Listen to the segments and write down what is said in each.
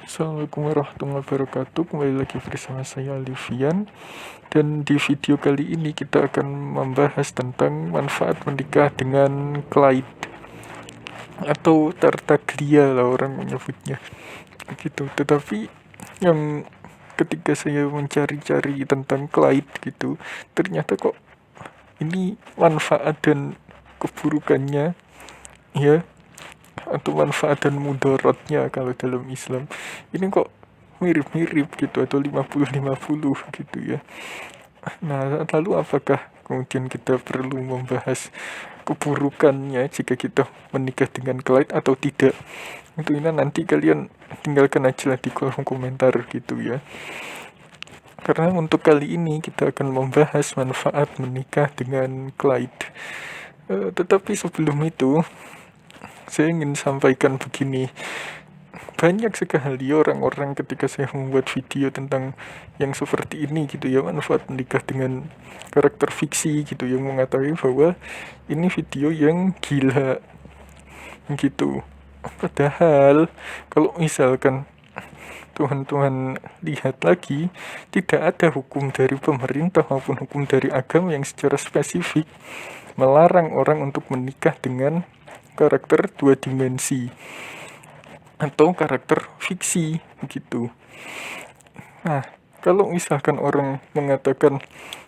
Assalamualaikum warahmatullahi wabarakatuh. Kembali lagi bersama saya Livian. Dan di video kali ini kita akan membahas tentang manfaat menikah dengan Clyde atau Tartaglia lah orang menyebutnya gitu. Tetapi yang ketika saya mencari-cari tentang Clyde gitu, ternyata kok ini manfaat dan keburukannya ya, atau manfaat dan mudaratnya kalau dalam Islam ini kok mirip-mirip gitu, atau 50-50 gitu ya. Nah, lalu apakah kemudian kita perlu membahas keburukannya jika kita menikah dengan Clyde atau tidak? Itu ini nanti kalian tinggalkan aja lah di kolom komentar gitu ya. Karena untuk kali ini kita akan membahas manfaat menikah dengan Clyde. Tetapi sebelum itu saya ingin sampaikan begini. Banyak sekali orang-orang ketika saya membuat video tentang yang seperti ini gitu ya, manfaat menikah dengan karakter fiksi gitu, yang mengatakan bahwa ini video yang gila gitu. Padahal kalau misalkan Tuhan lihat lagi, tidak ada hukum dari pemerintah maupun hukum dari agama yang secara spesifik melarang orang untuk menikah dengan karakter dua dimensi atau karakter fiksi gitu. Nah, kalau misalkan orang mengatakan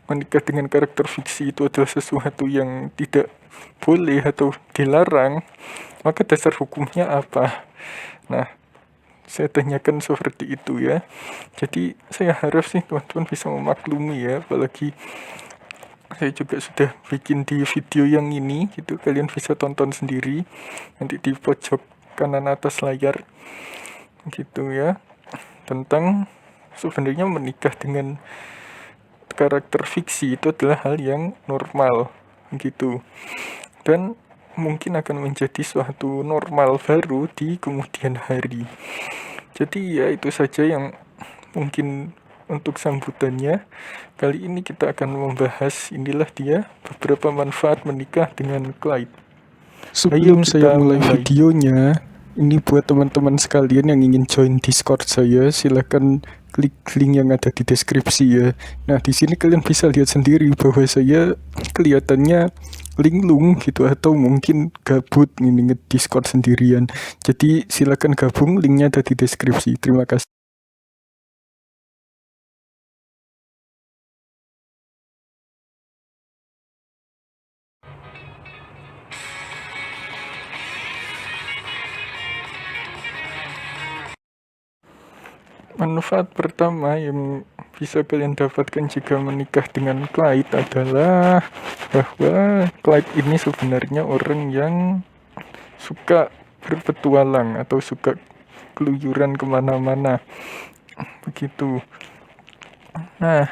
menikah dengan karakter fiksi itu adalah sesuatu yang tidak boleh atau dilarang, maka dasar hukumnya apa? Nah, saya tanyakan seperti itu ya. Jadi saya harap sih teman-teman bisa memaklumi ya, apalagi saya juga sudah bikin di video yang ini gitu, kalian bisa tonton sendiri nanti di pojok kanan atas layar gitu ya, tentang sebenarnya menikah dengan karakter fiksi itu adalah hal yang normal gitu, dan mungkin akan menjadi suatu normal baru di kemudian hari. Jadi ya itu saja yang mungkin untuk sambutannya. Kali ini kita akan membahas, inilah dia beberapa manfaat menikah dengan Clyde. Sebelum saya mulai videonya, ini buat teman-teman sekalian yang ingin join Discord saya, silakan klik link yang ada di deskripsi ya. Nah, di sini kalian bisa lihat sendiri bahwa saya kelihatannya linglung gitu, atau mungkin gabut ini nge-Discord sendirian. Jadi silakan gabung, linknya ada di deskripsi. Terima kasih. Manfaat pertama yang bisa kalian dapatkan jika menikah dengan Clyde adalah bahwa Clyde ini sebenarnya orang yang suka berpetualang atau suka keluyuran kemana-mana begitu. Nah,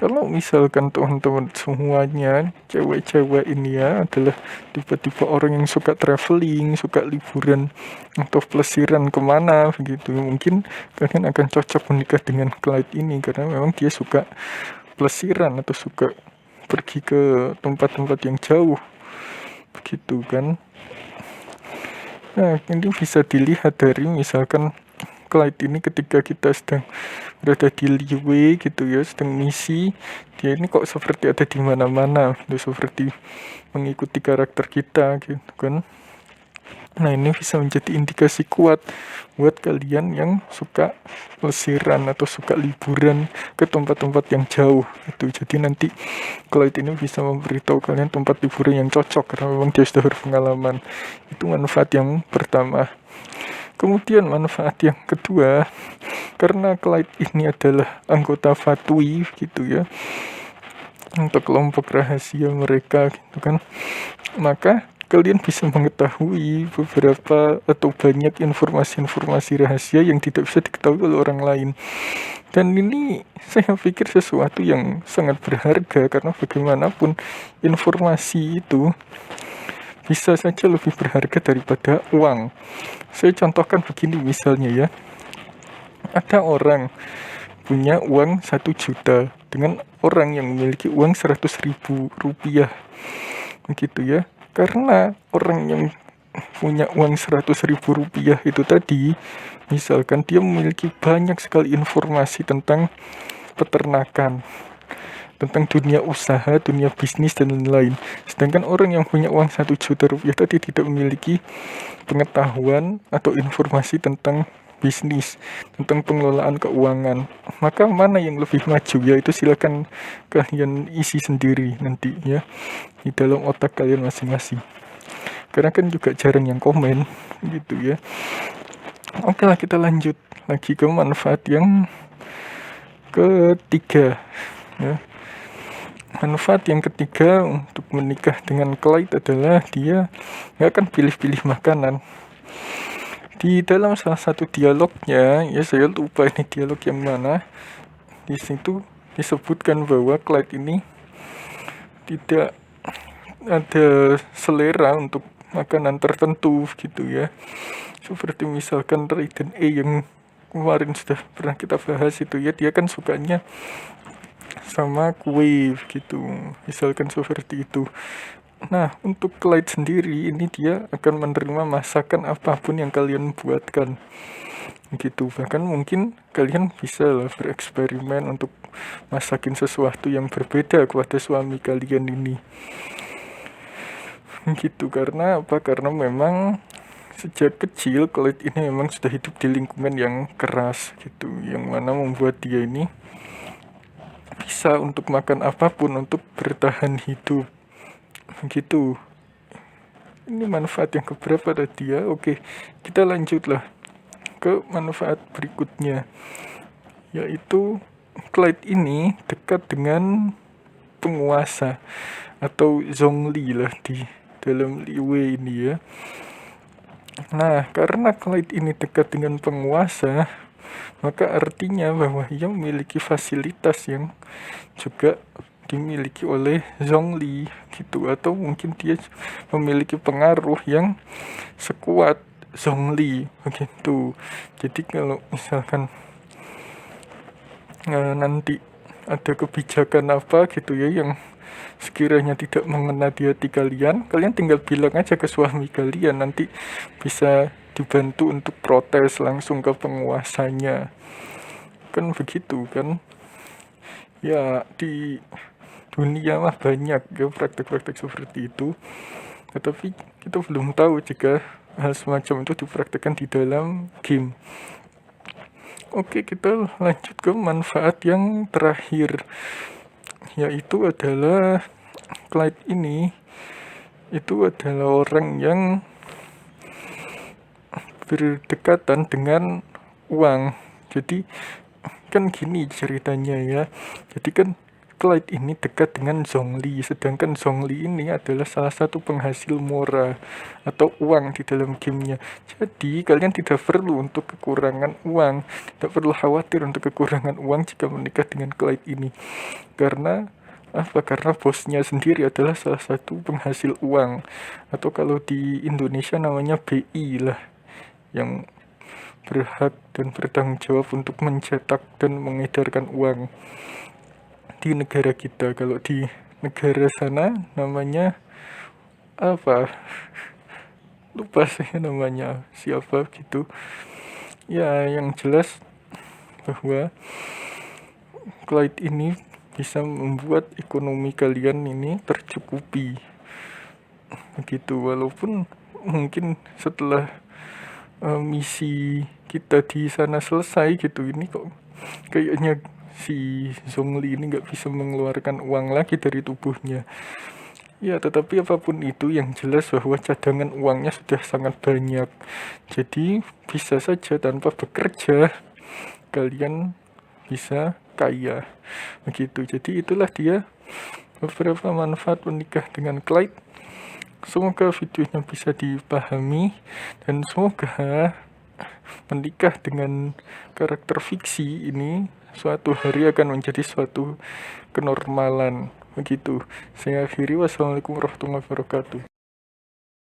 kalau misalkan teman-teman semuanya cewek-cewek ini ya adalah tipe-tipe orang yang suka traveling, suka liburan atau pelesiran kemana begitu, mungkin kalian akan cocok menikah dengan Clyde ini karena memang dia suka pelesiran atau suka pergi ke tempat-tempat yang jauh begitu kan. Nah, ini bisa dilihat dari misalkan Clyde ini ketika kita sedang berada di Liwe gitu ya, sedang misi, dia ini kok seperti ada di mana-mana, seperti mengikuti karakter kita gitu kan. Nah, ini bisa menjadi indikasi kuat buat kalian yang suka pelesiran atau suka liburan ke tempat-tempat yang jauh gitu. Jadi nanti Clyde ini bisa memberitahu kalian tempat liburan yang cocok karena memang dia sudah berpengalaman. Itu manfaat yang pertama. Kemudian manfaat yang kedua, karena Clyde ini adalah anggota Fatui gitu ya, untuk kelompok rahasia mereka gitu kan, maka kalian bisa mengetahui beberapa atau banyak informasi-informasi rahasia yang tidak bisa diketahui oleh orang lain. Dan ini saya pikir sesuatu yang sangat berharga, karena bagaimanapun informasi itu bisa saja lebih berharga daripada uang. Saya contohkan begini misalnya ya, ada orang punya uang 1 juta dengan orang yang memiliki uang 100.000 rupiah begitu ya. Karena orang yang punya uang 100.000 rupiah itu tadi, misalkan dia memiliki banyak sekali informasi tentang peternakan, tentang dunia usaha, dunia bisnis, dan lain-lain. Sedangkan orang yang punya uang 1 juta rupiah tadi tidak memiliki pengetahuan atau informasi tentang bisnis, tentang pengelolaan keuangan. Maka mana yang lebih maju, ya itu silakan kalian isi sendiri nanti ya di dalam otak kalian masing-masing. Karena kan juga jarang yang komen gitu ya. Oke lah, kita lanjut lagi ke manfaat yang ketiga ya. Manfaat yang ketiga untuk menikah dengan Clyde adalah dia nggak akan pilih-pilih makanan. Di dalam salah satu dialognya, ya saya lupa ini dialog yang mana, di situ disebutkan bahwa Clyde ini tidak ada selera untuk makanan tertentu gitu ya. Seperti misalkan Raiden E yang kemarin sudah pernah kita bahas itu ya, dia kan sukanya sama kue gitu, misalkan seperti itu. Nah, untuk Clyde sendiri ini dia akan menerima masakan apapun yang kalian buatkan gitu. Bahkan mungkin kalian bisa lah bereksperimen untuk masakin sesuatu yang berbeda kepada suami kalian ini gitu. Karena apa? Karena memang sejak kecil Clyde ini memang sudah hidup di lingkungan yang keras gitu, yang mana membuat dia ini bisa untuk makan apapun untuk bertahan hidup gitu. Ini manfaat yang keberapa tadi ya. Oke, kita lanjutlah ke manfaat berikutnya, yaitu Clyde ini dekat dengan penguasa atau Zhongli lah di dalam Liyue ini ya. Nah, karena Clyde ini dekat dengan penguasa, maka artinya bahwa ia memiliki fasilitas yang juga dimiliki oleh Zhongli gitu, atau mungkin dia memiliki pengaruh yang sekuat Zhongli begitu. Jadi kalau misalkan nanti ada kebijakan apa gitu ya yang sekiranya tidak mengena di hati kalian, kalian tinggal bilang aja ke suami kalian, nanti bisa dibantu untuk protes langsung ke penguasanya. Kan begitu kan ya, di dunia mah banyak ya praktek-praktek seperti itu, tetapi kita belum tahu jika hal semacam itu dipraktekkan di dalam game. Oke, kita lanjut ke manfaat yang terakhir, yaitu adalah Clyde ini itu adalah orang yang berdekatan dengan uang. Jadi kan gini ceritanya ya, jadi kan Clyde ini dekat dengan Zhongli, sedangkan Zhongli ini adalah salah satu penghasil mora atau uang di dalam gamenya. Jadi kalian tidak perlu untuk kekurangan uang, tidak perlu khawatir untuk kekurangan uang jika menikah dengan Clyde ini. Karena apa? Karena bosnya sendiri adalah salah satu penghasil uang, atau kalau di Indonesia namanya BI lah, yang berhak dan bertanggung jawab untuk mencetak dan mengedarkan uang di negara kita. Kalau di negara sana namanya apa? Lupa saya namanya siapa gitu. Ya, yang jelas bahwa Clyde ini bisa membuat ekonomi kalian ini tercukupi begitu. Walaupun mungkin setelah misi kita di sana selesai gitu, ini kok kayaknya si Zhongli ini nggak bisa mengeluarkan uang lagi dari tubuhnya. Ya, tetapi apapun itu, yang jelas bahwa cadangan uangnya sudah sangat banyak. Jadi bisa saja tanpa bekerja kalian bisa kaya begitu. Jadi itulah dia beberapa manfaat menikah dengan Clyde. Semoga videonya bisa dipahami, dan semoga menikah dengan karakter fiksi ini suatu hari akan menjadi suatu kenormalan begitu. Saya akhiri, wassalamualaikum warahmatullahi wabarakatuh.